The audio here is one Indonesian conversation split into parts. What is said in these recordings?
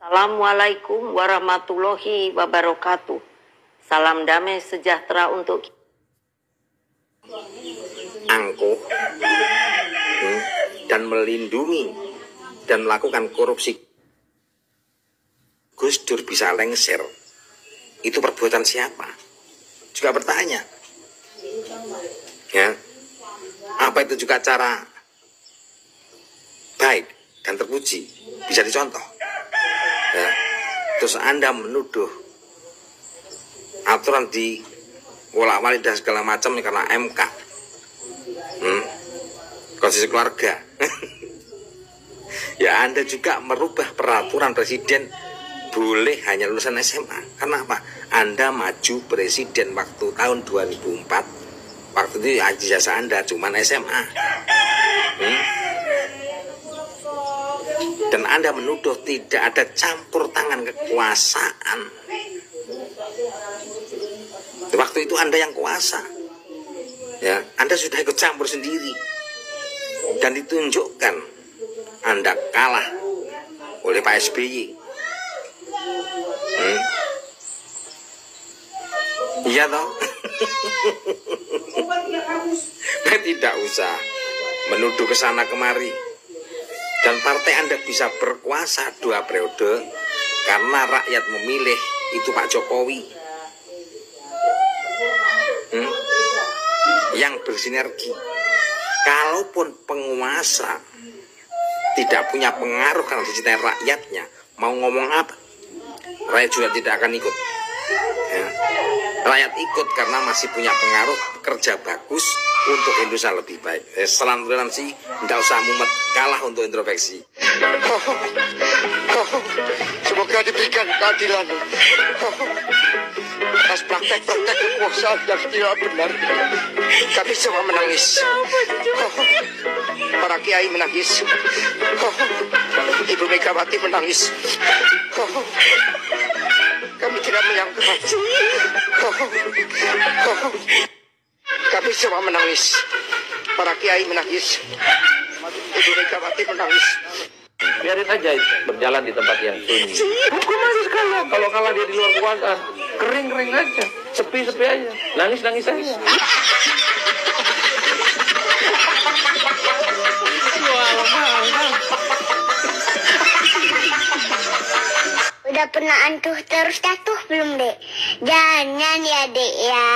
Assalamualaikum warahmatullahi wabarakatuh. Salam damai sejahtera untuk angkuh dan melindungi dan melakukan korupsi. Gus Dur bisa lengser. Itu perbuatan siapa? Juga bertanya. Ya. Apa itu juga cara baik dan terpuji? Bisa dicontoh. Ya. Terus Anda menuduh aturan di wolak-walik dan segala macam karena MK, konstitusi keluarga. Ya Anda juga merubah peraturan presiden boleh hanya lulusan SMA. Karena apa? Anda maju presiden waktu tahun 2004. Waktu itu ijazah Anda cuma SMA. Dan Anda menuduh tidak ada campur tangan kekuasaan. Waktu itu Anda yang kuasa. Ya, Anda sudah ikut campur sendiri. Dan ditunjukkan Anda kalah oleh Pak SBY. Iya toh? Tidak usah menuduh ke sana kemari. Dan partai Anda bisa berkuasa 2 periode karena rakyat memilih itu Pak Jokowi. Yang bersinergi. Kalaupun penguasa tidak punya pengaruh karena dicintai rakyatnya, mau ngomong apa, rakyat juga tidak akan ikut. Ya. Rakyat ikut karena masih punya pengaruh, kerja bagus untuk Indonesia lebih baik. Selang toleransi, tidak usah mumet, kalah untuk introspeksi. Semoga diberikan keadilan atas praktek-praktek kekuasaan yang tidak benar. Kami semua menangis. Para kiai menangis. Ibu Megawati menangis. Kami tidak menyangka. Kami semua menangis. Para kiai menangis. Ibu Megawati menangis. Biarin aja berjalan di tempat yang sunyi. Hukum aja sekalian. Kalau kalah dia di luar kekuasaan, kering aja, sepi aja, nangis aja. Udah pernah antuh terus jatuh belum, Dek? Jangan ya, Dek ya.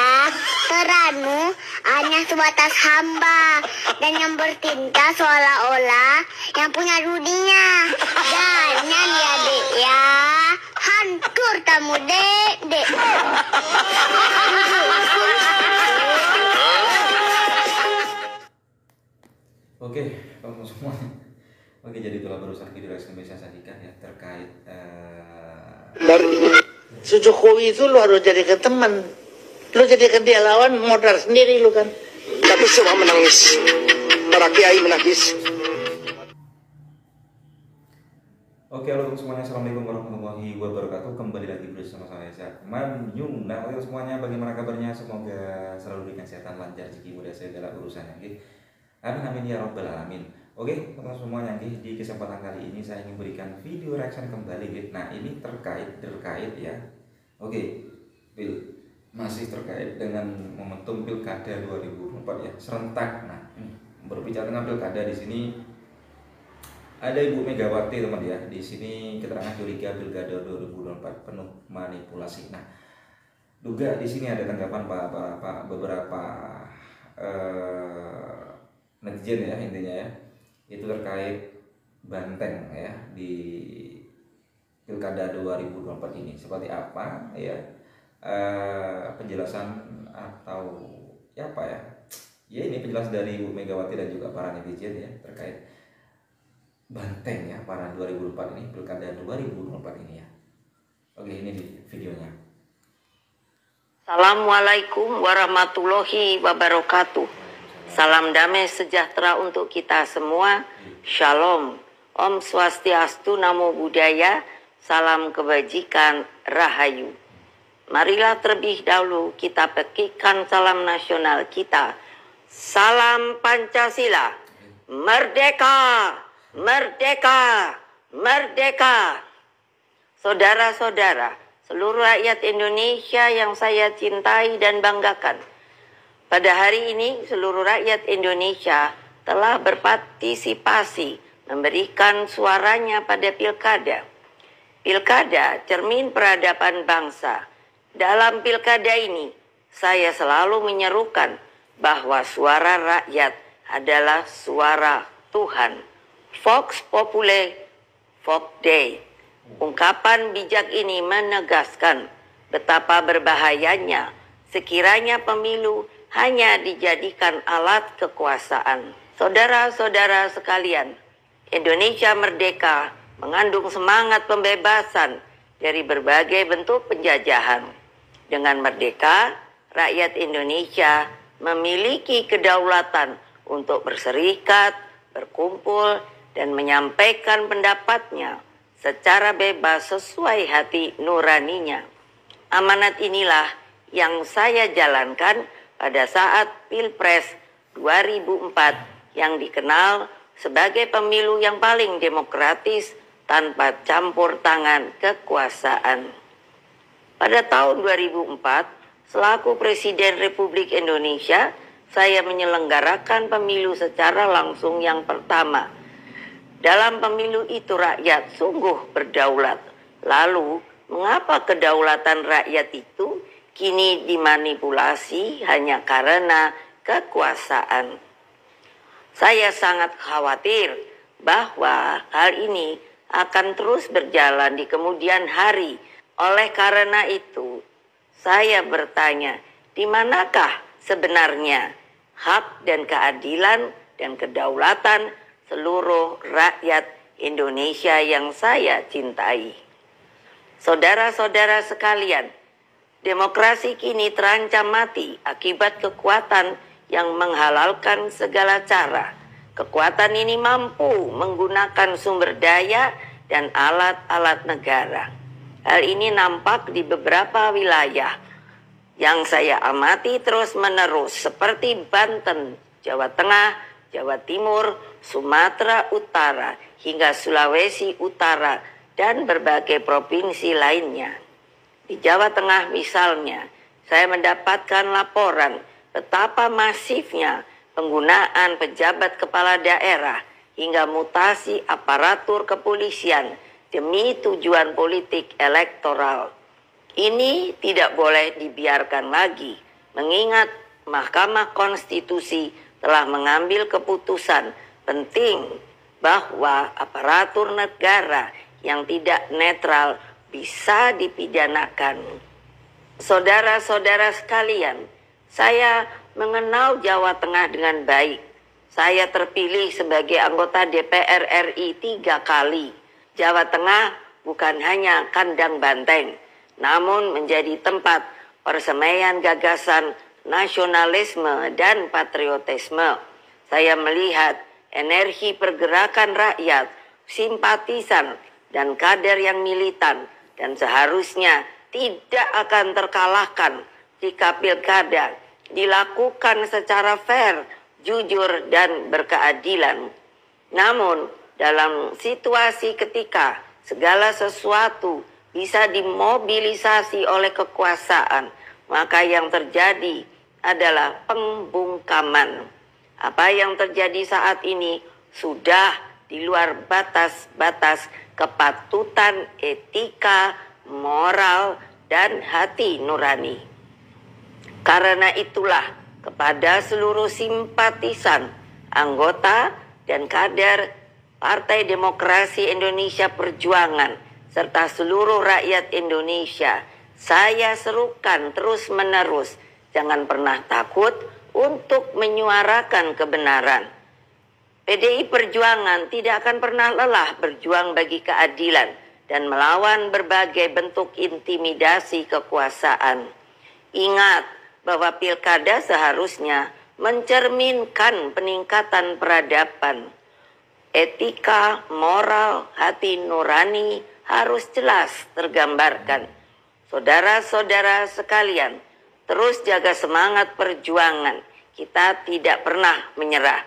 Teranu hanya sebatas hamba dan yang bertinta seolah-olah yang punya dunia. Jangan ya, Dek ya. Hancur kamu, Dek. Oke, teman-teman semua. Oke, jadi itulah barusan video reaksi yang saya sajikan ya terkait Jokowi itu lu harus jadikan teman. Lu jadikan dia lawan, modal sendiri lu kan. Tapi semua menangis. Para kiai menangis. Oke, halo semuanya, assalamualaikum warahmatullahi wabarakatuh. Kembali lagi bersama saya Manyung. Nah, oke semuanya, bagaimana kabarnya? Semoga selalu diberikan kesehatan, lancar, rezeki, mudah segala urusannya. Oke. Amin amin ya rabbal alamin. Oke, teman-teman semuanya, di kesempatan kali ini saya ingin berikan video reaction kembali. Nah, ini terkait ya. Oke, masih terkait dengan momentum Pilkada 2024 ya, serentak. Nah, berbicara tentang Pilkada di sini ada Ibu Megawati, teman ya. Di sini keterangan curiga Pilkada 2024 penuh manipulasi. Nah, duga di sini ada tanggapan beberapa netizen ya, intinya ya, itu terkait Banteng ya di Pilkada 2024 ini. Seperti apa ya penjelasan atau ya apa ya, ini penjelasan dari Ibu Megawati dan juga para netizen ya terkait Banteng ya para 2024 ini, Pilkada 2024 ini ya. Oke, ini di videonya. Assalamualaikum warahmatullahi wabarakatuh. Salam damai sejahtera untuk kita semua. Shalom. Om Swastiastu, Namo Buddhaya. Salam kebajikan, Rahayu. Marilah terlebih dahulu kita petikkan salam nasional kita. Salam Pancasila. Merdeka! Merdeka! Merdeka! Saudara-saudara, seluruh rakyat Indonesia yang saya cintai dan banggakan. Pada hari ini seluruh rakyat Indonesia telah berpartisipasi memberikan suaranya pada pilkada. Pilkada cermin peradaban bangsa. Dalam pilkada ini saya selalu menyerukan bahwa suara rakyat adalah suara Tuhan. Vox Populi, Vox Dei. Ungkapan bijak ini menegaskan betapa berbahayanya sekiranya pemilu hanya dijadikan alat kekuasaan. Saudara-saudara sekalian, Indonesia merdeka mengandung semangat pembebasan dari berbagai bentuk penjajahan. Dengan merdeka, rakyat Indonesia memiliki kedaulatan untuk berserikat, berkumpul, dan menyampaikan pendapatnya secara bebas sesuai hati nuraninya. Amanat inilah yang saya jalankan pada saat Pilpres 2004 yang dikenal sebagai pemilu yang paling demokratis tanpa campur tangan kekuasaan. Pada tahun 2004, selaku Presiden Republik Indonesia, saya menyelenggarakan pemilu secara langsung yang pertama. Dalam pemilu itu rakyat sungguh berdaulat. Lalu, mengapa kedaulatan rakyat itu kini dimanipulasi hanya karena kekuasaan? Saya sangat khawatir bahwa hal ini akan terus berjalan di kemudian hari. Oleh karena itu, saya bertanya, di manakah sebenarnya hak dan keadilan dan kedaulatan seluruh rakyat Indonesia yang saya cintai? Saudara-saudara sekalian, demokrasi kini terancam mati akibat kekuatan yang menghalalkan segala cara. Kekuatan ini mampu menggunakan sumber daya dan alat-alat negara. Hal ini nampak di beberapa wilayah yang saya amati terus-menerus seperti Banten, Jawa Tengah, Jawa Timur, Sumatera Utara, hingga Sulawesi Utara, dan berbagai provinsi lainnya. Di Jawa Tengah misalnya, saya mendapatkan laporan betapa masifnya penggunaan pejabat kepala daerah hingga mutasi aparatur kepolisian demi tujuan politik elektoral. Ini tidak boleh dibiarkan lagi, mengingat Mahkamah Konstitusi telah mengambil keputusan penting bahwa aparatur negara yang tidak netral bisa dipidanakan. Saudara-saudara sekalian, saya mengenal Jawa Tengah dengan baik. Saya terpilih sebagai anggota DPR RI 3 kali. Jawa Tengah bukan hanya kandang banteng, namun menjadi tempat persemaian gagasan nasionalisme dan patriotisme. Saya melihat energi pergerakan rakyat, simpatisan, dan kader yang militan, dan seharusnya tidak akan terkalahkan jika pilkada dilakukan secara fair, jujur, dan berkeadilan. Namun, dalam situasi ketika segala sesuatu bisa dimobilisasi oleh kekuasaan, maka yang terjadi adalah pembungkaman. Apa yang terjadi saat ini sudah di luar batas-batas kepatutan etika, moral, dan hati nurani. Karena itulah kepada seluruh simpatisan, anggota, dan kader Partai Demokrasi Indonesia Perjuangan, serta seluruh rakyat Indonesia, saya serukan terus-menerus, jangan pernah takut untuk menyuarakan kebenaran. PDI Perjuangan tidak akan pernah lelah berjuang bagi keadilan dan melawan berbagai bentuk intimidasi kekuasaan. Ingat bahwa pilkada seharusnya mencerminkan peningkatan peradaban. Etika, moral, hati nurani harus jelas tergambarkan. Saudara-saudara sekalian, terus jaga semangat perjuangan. Kita tidak pernah menyerah.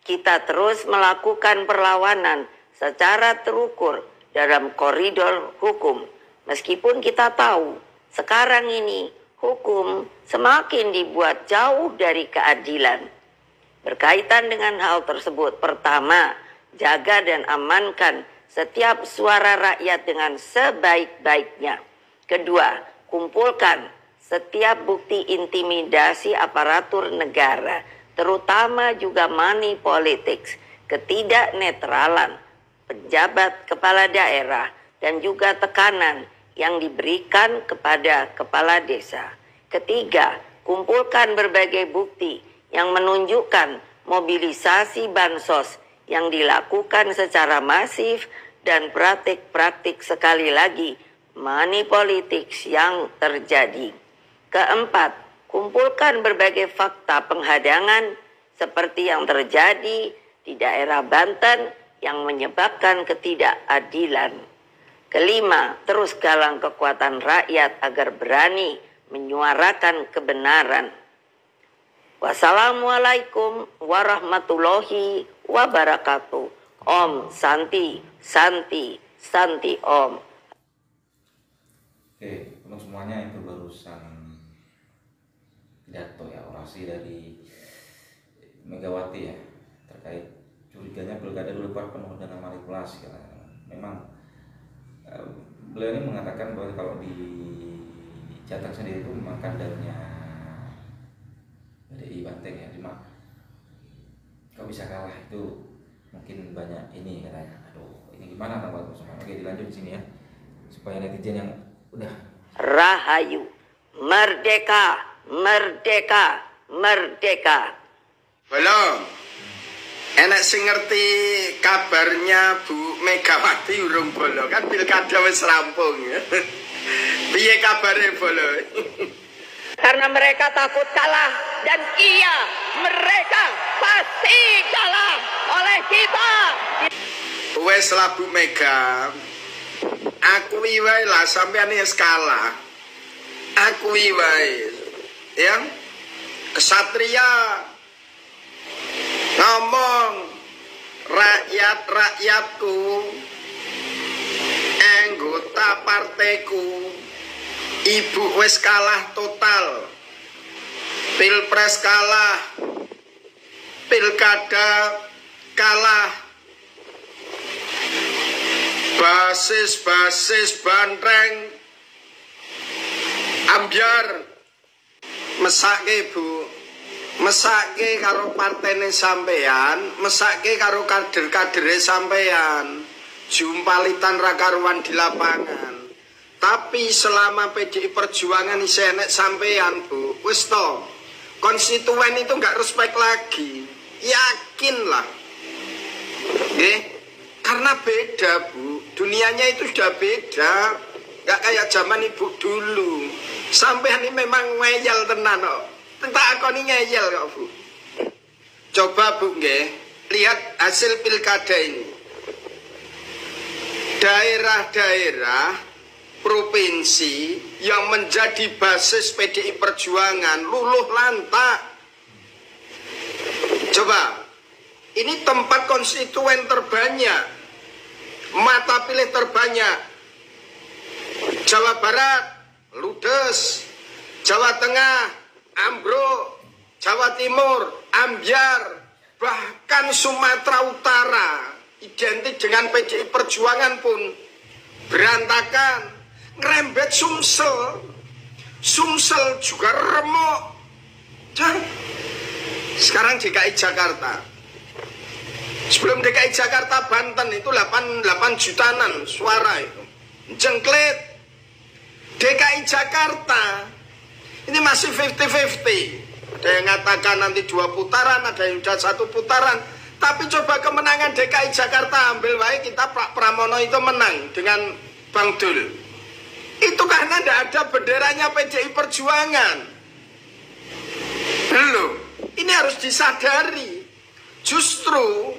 Kita terus melakukan perlawanan secara terukur dalam koridor hukum. Meskipun kita tahu sekarang ini hukum semakin dibuat jauh dari keadilan. Berkaitan dengan hal tersebut, pertama, jaga dan amankan setiap suara rakyat dengan sebaik-baiknya. Kedua, kumpulkan setiap bukti intimidasi aparatur negara, terutama juga money politics, ketidaknetralan pejabat kepala daerah, dan juga tekanan yang diberikan kepada kepala desa. Ketiga, kumpulkan berbagai bukti yang menunjukkan mobilisasi bansos yang dilakukan secara masif dan praktik-praktik sekali lagi money politics yang terjadi. Keempat, kumpulkan berbagai fakta penghadangan seperti yang terjadi di daerah Banten yang menyebabkan ketidakadilan. Kelima, terus galang kekuatan rakyat agar berani menyuarakan kebenaran. Wassalamualaikum warahmatullahi wabarakatuh. Om Santi, Santi, Santi Om. Oke, untuk semuanya itu barusan pidato ya, orasi dari Megawati ya, terkait curiganya pilkada dulu penuh dengan manipulasi. Memang beliau ini mengatakan bahwa kalau di Jateng sendiri itu memang kadernya PDI Banten ya, cuma kok bisa kalah itu mungkin banyak ini katanya. Aduh, ini gimana tanggal semua? Oke, dilanjut di sini ya, supaya netizen yang udah Rahayu, merdeka, merdeka, merdeka. Belum. Enak sing ngerti kabarnya Bu Megawati urung bolo, kan pilkada wis rampung ya. Piye kabare bolo? Karena mereka takut kalah, dan iya, mereka pasti kalah oleh kita. Wes lah Bu Mega, akui wae lah sampean wis kalah. Akui wae. Ya. Kesatria ngomong rakyat-rakyatku, anggota partaiku, ibu wis kalah total. Pilpres kalah, pilkada kalah, basis banteng ambyar. Mesake Bu, mesake karo partene sampean, mesake karo kader-kadere sampean, jumpalitan ra karuan di lapangan. Tapi selama PDI Perjuangan isih enek sampean Bu, wis to, konstituen itu nggak respect lagi, yakinlah. Nggih, karena beda Bu, dunianya itu sudah beda, nggak kayak zaman ibu dulu. Sampean ini memang ngeyel tenan kok. Tak akoni ngeyel kok Bu. Coba Bu nggih, lihat hasil pilkada ini. Daerah-daerah provinsi yang menjadi basis PDI Perjuangan luluh lantak. Coba, ini tempat konstituen terbanyak, mata pilih terbanyak. Jawa Barat ludes, Jawa Tengah ambruk, Jawa Timur ambyar, bahkan Sumatera Utara identik dengan PDI Perjuangan pun berantakan. Ngerembet Sumsel juga remuk. Sekarang DKI Jakarta, sebelum DKI Jakarta Banten itu 8 jutaan suara itu jengklet. DKI Jakarta ini masih 50-50. Ada yang mengatakan nanti 2 putaran, ada yang sudah 1 putaran. Tapi coba kemenangan DKI Jakarta ambil baik, kita Pak Pramono itu menang dengan Bang Dul. Itu karena tidak ada benderanya PDI Perjuangan. Belum. Ini harus disadari. Justru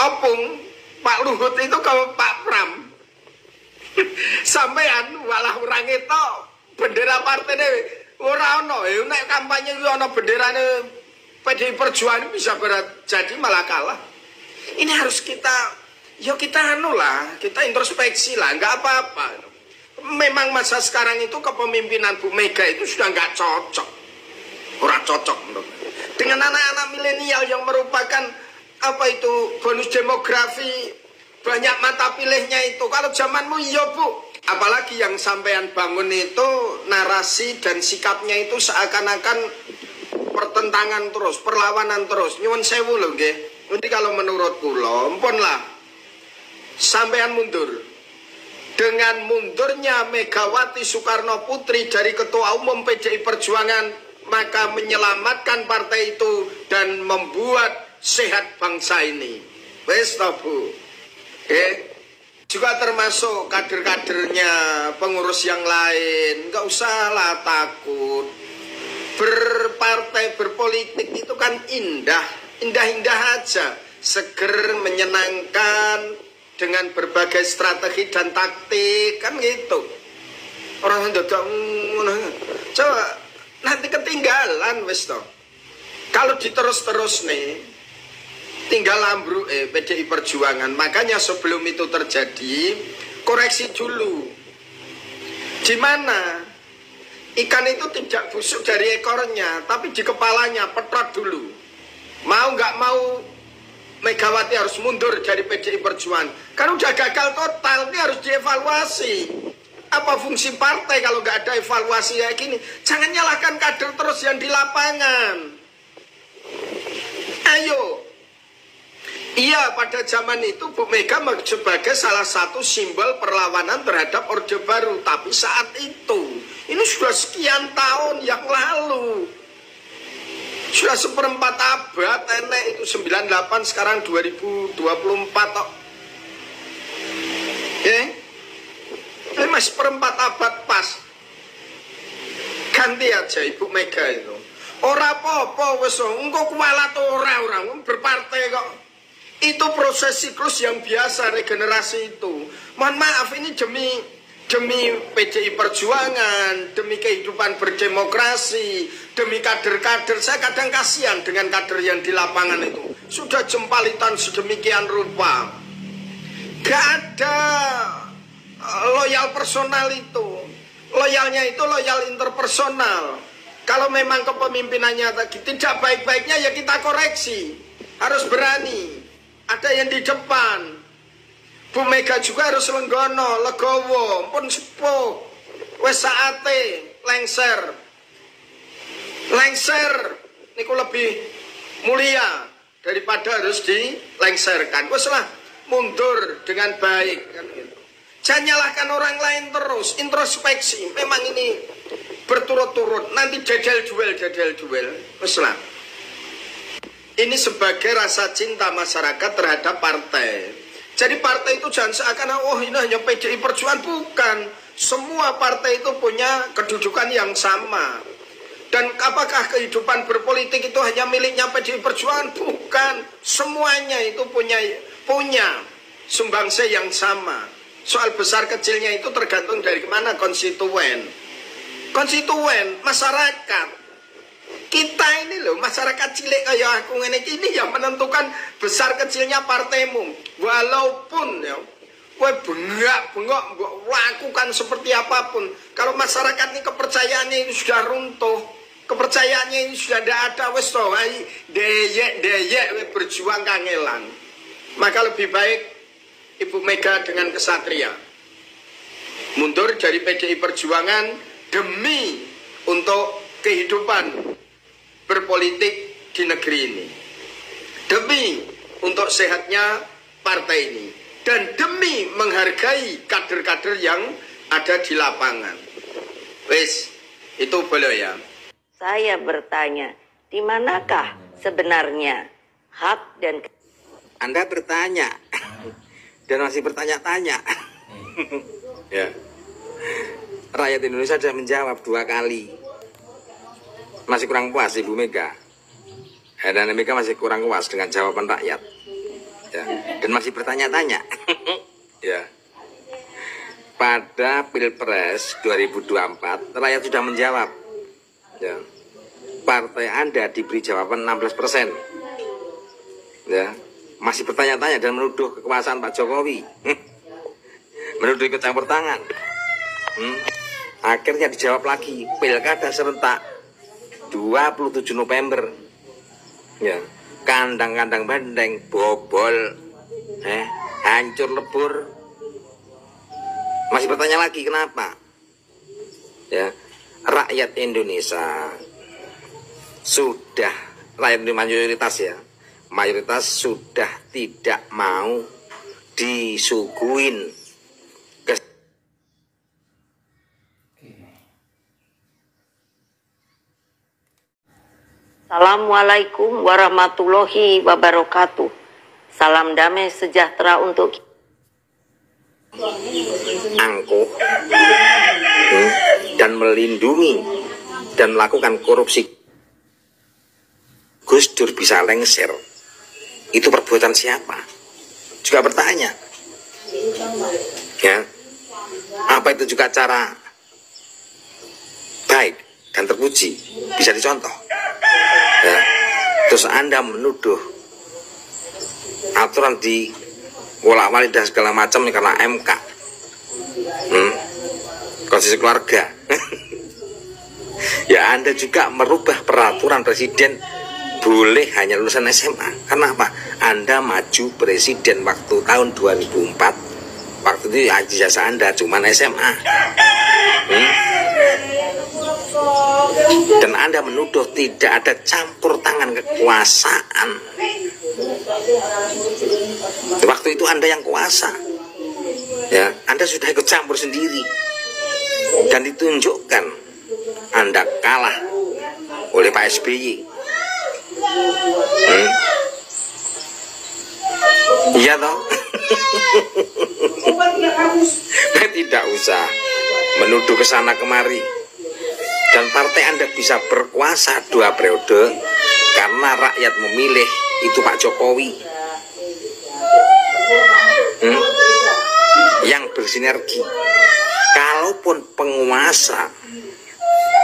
opung Pak Luhut itu ke Pak Pram. Sampean walah orang itu bendera partai ini ora ono. Nek kampanye itu ono benderane PDI Perjuangan bisa berat jadi malah kalah. Ini harus kita anu lah, kita introspeksi lah, nggak apa-apa. memang masa sekarang itu kepemimpinan Bu Mega itu sudah nggak cocok. Ora cocok menurut. Dengan anak-anak milenial yang merupakan apa itu bonus demografi, banyak mata pilihnya itu. Kalau zamanmu iya Bu. Apalagi yang sampean bangun itu narasi dan sikapnya itu seakan-akan pertentangan terus, perlawanan terus. Nyuwun sewu lho nggih. Nanti kalau menurut kula, ampun lah. Sampean mundur. Dengan mundurnya Megawati Soekarno Putri dari Ketua Umum PDI Perjuangan, maka menyelamatkan partai itu dan membuat sehat bangsa ini. Wes to Bu. Juga termasuk kader-kadernya, pengurus yang lain. Nggak usahlah takut. Berpartai, berpolitik itu kan indah. Indah-indah aja. Seger, menyenangkan, dengan berbagai strategi dan taktik. Kan gitu. Orang yang dadak coba, nanti ketinggalan wes toh. Kalau diterus-terus nih, tinggal ambruk PDI Perjuangan. Makanya sebelum itu terjadi, koreksi dulu. Di mana ikan itu tidak busuk dari ekornya, tapi di kepalanya, petrot dulu. Mau nggak mau Megawati harus mundur dari PDI Perjuangan. Kan udah gagal total, ini harus dievaluasi. Apa fungsi partai kalau nggak ada evaluasi kayak gini? Jangan nyalahkan kader terus yang di lapangan. Ayo. Iya, pada zaman itu Bu Mega sebagai salah satu simbol perlawanan terhadap Orde Baru. Tapi saat itu, ini sudah sekian tahun yang lalu. Sudah seperempat abad, nenek itu 98, sekarang 2024 tok. Ini masih seperempat abad pas. Ganti aja Ibu Mega itu. Ora apa-apa, wes engko kualat ora berpartai kok. Itu proses siklus yang biasa, regenerasi itu. Mohon maaf, ini demi PDI Perjuangan, demi kehidupan berdemokrasi, demi kader-kader. Saya kadang kasihan dengan kader yang di lapangan itu. Sudah jempalitan sedemikian rupa. Gak ada loyal personal itu. Loyalnya itu loyal interpersonal. Kalau memang kepemimpinannya tidak baik-baiknya, ya kita koreksi. Harus berani. Ada yang di depan. Bu Mega juga harus lenggono, legowo, pun sepuh. Wes saate lengser. Lengser niku lebih mulia daripada harus dilengserkan. Wes lah mundur dengan baik kan gitu. Jangan nyalahkan orang lain terus, introspeksi. Memang ini berturut-turut, nanti jadal duel. Wes lah. Ini sebagai rasa cinta masyarakat terhadap partai. Jadi partai itu jangan seakan ini hanya PDI Perjuangan. Bukan. Semua partai itu punya kedudukan yang sama. Dan apakah kehidupan berpolitik itu hanya miliknya PDI Perjuangan? Bukan. Semuanya itu punya sumbangsih yang sama. Soal besar kecilnya itu tergantung dari mana konstituen. Konstituen, masyarakat. Kita ini loh, masyarakat cilik kayak aku ini yang menentukan besar kecilnya partaimu. Walaupun ya, bengok lakukan seperti apapun. Kalau masyarakat ini kepercayaannya ini sudah runtuh, kepercayaannya ini sudah tidak ada, wes toh, deyek berjuang kangelan. Maka lebih baik Ibu Mega dengan kesatria mundur dari PDI Perjuangan demi untuk kehidupan berpolitik di negeri ini, demi untuk sehatnya partai ini, dan demi menghargai kader-kader yang ada di lapangan. Wes, itu boleh ya. Saya bertanya, di manakah sebenarnya hak dan... Anda bertanya dan masih bertanya-tanya. Ya. Rakyat Indonesia sudah menjawab 2 kali. Masih kurang puas Ibu Mega. Dan Mega masih kurang puas dengan jawaban rakyat. Ya. Dan masih bertanya-tanya. Ya. Pada Pilpres 2024, rakyat sudah menjawab. Ya. Partai Anda diberi jawaban 16%. Ya. Masih bertanya-tanya dan menuduh kekuasaan Pak Jokowi. Menuduh ikut campur tangan. Akhirnya dijawab lagi, pilkada serentak 27 November. Ya, kandang-kandang banteng bobol, hancur lebur. Masih bertanya lagi kenapa? Ya, rakyat Indonesia sudah, rakyat mayoritas ya, mayoritas sudah tidak mau disuguhin Assalamualaikum warahmatullahi wabarakatuh. Salam damai sejahtera untuk angkuh dan melindungi dan melakukan korupsi. Gus Dur bisa lengser. Itu perbuatan siapa? Juga bertanya. Ya. Apa itu juga cara baik dan terpuji? Bisa dicontoh. Ya. Terus Anda menuduh aturan di wolak-walik dan segala macam karena MK, konstitusi keluarga. Ya, Anda juga merubah peraturan presiden boleh hanya lulusan SMA. Karena apa? Anda maju presiden waktu tahun 2004. Waktu itu ijazah Anda cuma SMA. Dan Anda menuduh tidak ada campur tangan kekuasaan. Waktu itu Anda yang kuasa. Ya, Anda sudah ikut campur sendiri. Dan ditunjukkan Anda kalah oleh Pak SBY. Iya toh? Tidak usah menuduh ke sana kemari. Dan partai Anda bisa berkuasa 2 periode karena rakyat memilih itu Pak Jokowi. Yang bersinergi. Kalaupun penguasa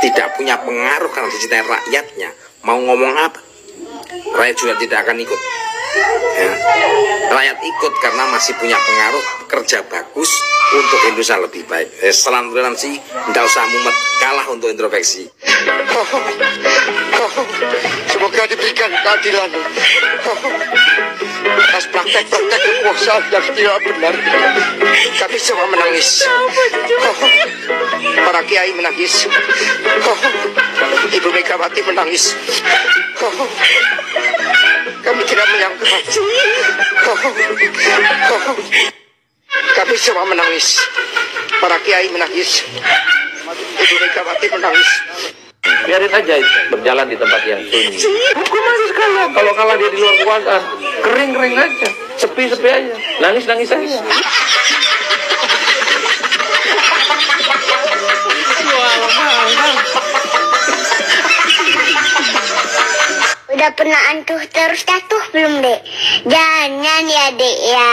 tidak punya pengaruh karena dicintai rakyatnya, mau ngomong apa, rakyat juga tidak akan ikut. Ya. Rakyat ikut karena masih punya pengaruh, kerja bagus untuk Indonesia lebih baik. Salam toleransi, tidak usah mumet, kalah untuk introspeksi. Semoga diberikan keadilan atas praktek-praktek kekuasaan yang tidak benar. Kami semua menangis. Para kiai menangis. Ibu Megawati menangis. Kami tidak menyangka. Kami semua menangis. Para kiai menangis. Ibu Megawati menangis. Biarin aja itu berjalan di tempat yang sunyi. Hukum aja sekalian. Kalau kalah dia di luar kekuasaan, kering aja, sepi aja, nangis aja. Udah pernah antuh terus jatuh belum, Dek? Jangan ya, Dek ya.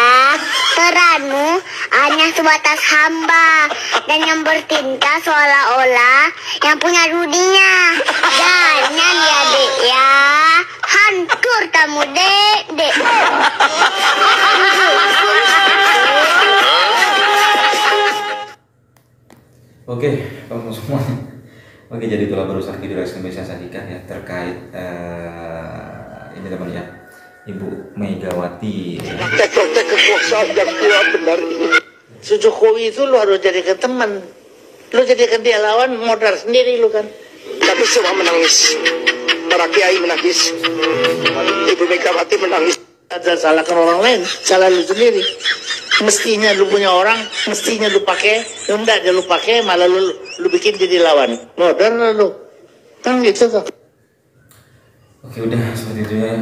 Teranu hanya sebatas hamba dan yang bertinta seolah-olah yang punya dunia. Jangan ya, Dek ya. Hancur kamu, Dek. Oke, teman-teman semua. Oke, jadi itulah baru saja direspon Indonesia Sadika ya terkait ini teman ya, Ibu Megawati. Praktek-praktek kekuasaan yang tidak benar ini. Jokowi itu lu harus jadikan teman. Lu jadikan dia lawan, modal sendiri lu kan. Kami semua menangis. Para kiai menangis. Ibu Megawati menangis. Ada salahkan orang lain, salah lu sendiri. Mestinya lu punya orang, mestinya lu pakai, enggak dia lu pakai, malah lu bikin jadi lawan. Modal lu. Kan gitu tuh. Oke, udah seperti itu ya.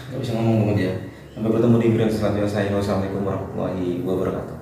Nggak bisa ngomong dia. Sampai bertemu di video selanjutnya. Saya wassalamualaikum warahmatullahi wabarakatuh.